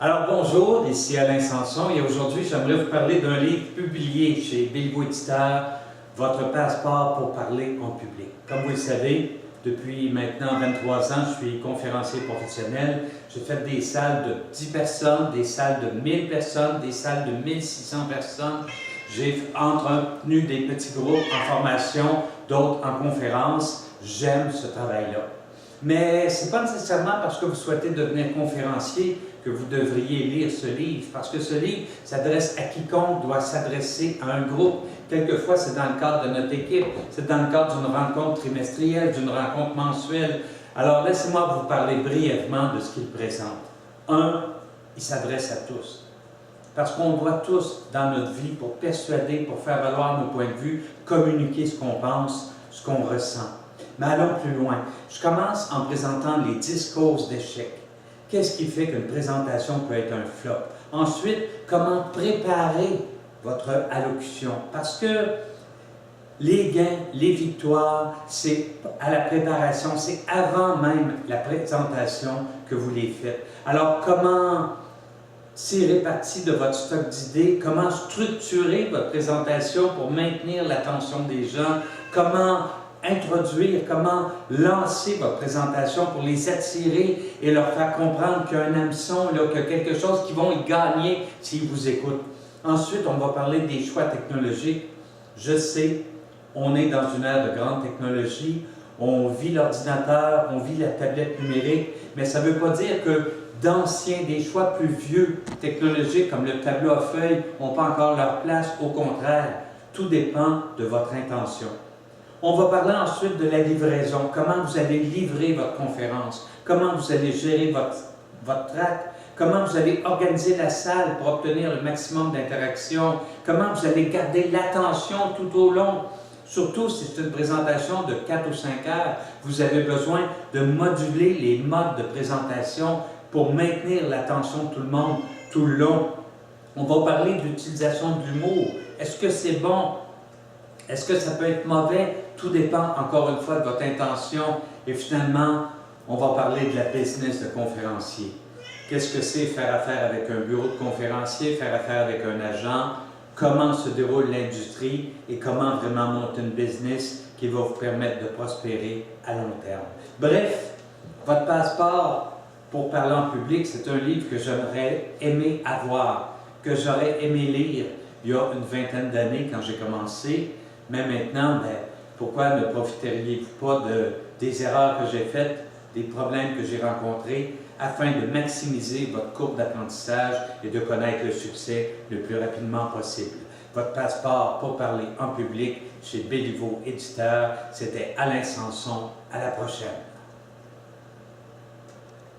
Alors bonjour, ici Alain Sanson et aujourd'hui j'aimerais vous parler d'un livre publié chez Béliveau Éditeur, Votre passeport pour parler en public. Comme vous le savez, depuis maintenant 23 ans, je suis conférencier professionnel. J'ai fait des salles de 10 personnes, des salles de 1000 personnes, des salles de 1600 personnes. J'ai entretenu des petits groupes en formation, d'autres en conférence. J'aime ce travail-là. Mais ce n'est pas nécessairement parce que vous souhaitez devenir conférencier que vous devriez lire ce livre, parce que ce livre s'adresse à quiconque doit s'adresser à un groupe. Quelquefois, c'est dans le cadre de notre équipe, c'est dans le cadre d'une rencontre trimestrielle, d'une rencontre mensuelle. Alors, laissez-moi vous parler brièvement de ce qu'il présente. Il s'adresse à tous. Parce qu'on doit tous, dans notre vie, pour persuader, pour faire valoir nos points de vue, communiquer ce qu'on pense, ce qu'on ressent. Mais allons plus loin. Je commence en présentant les 10 causes d'échec. Qu'est-ce qui fait qu'une présentation peut être un flop? Ensuite, comment préparer votre allocution? Parce que les gains, les victoires, c'est à la préparation, c'est avant même la présentation que vous les faites. Alors, comment tirer parti de votre stock d'idées? Comment structurer votre présentation pour maintenir l'attention des gens? Comment introduire, comment lancer votre présentation pour les attirer et leur faire comprendre qu'il y a un hameçon, qu'il y a quelque chose qu'ils vont y gagner s'ils vous écoutent. Ensuite, on va parler des choix technologiques. Je sais, on est dans une ère de grande technologie, on vit l'ordinateur, on vit la tablette numérique, mais ça ne veut pas dire que d'anciens, des choix plus vieux technologiques comme le tableau à feuilles n'ont pas encore leur place. Au contraire, tout dépend de votre intention. On va parler ensuite de la livraison, comment vous allez livrer votre conférence, comment vous allez gérer votre tract, comment vous allez organiser la salle pour obtenir le maximum d'interaction, comment vous allez garder l'attention tout au long. Surtout si c'est une présentation de 4 ou 5 heures, vous avez besoin de moduler les modes de présentation pour maintenir l'attention de tout le monde tout le long. On va parler de l'utilisation de l'humour. Est-ce que c'est bon? Est-ce que ça peut être mauvais? Tout dépend, encore une fois, de votre intention. Et finalement, on va parler de la business de conférencier. Qu'est-ce que c'est faire affaire avec un bureau de conférencier, faire affaire avec un agent? Comment se déroule l'industrie et comment vraiment monter une business qui va vous permettre de prospérer à long terme. Bref, votre passeport pour parler en public, c'est un livre que j'aurais aimé avoir, que j'aurais aimé lire il y a une vingtaine d'années quand j'ai commencé. Mais maintenant, pourquoi ne profiteriez-vous pas des erreurs que j'ai faites, des problèmes que j'ai rencontrés, afin de maximiser votre courbe d'apprentissage et de connaître le succès le plus rapidement possible? Votre passeport pour parler en public chez Béliveau Éditeur, c'était Alain Sanson. À la prochaine.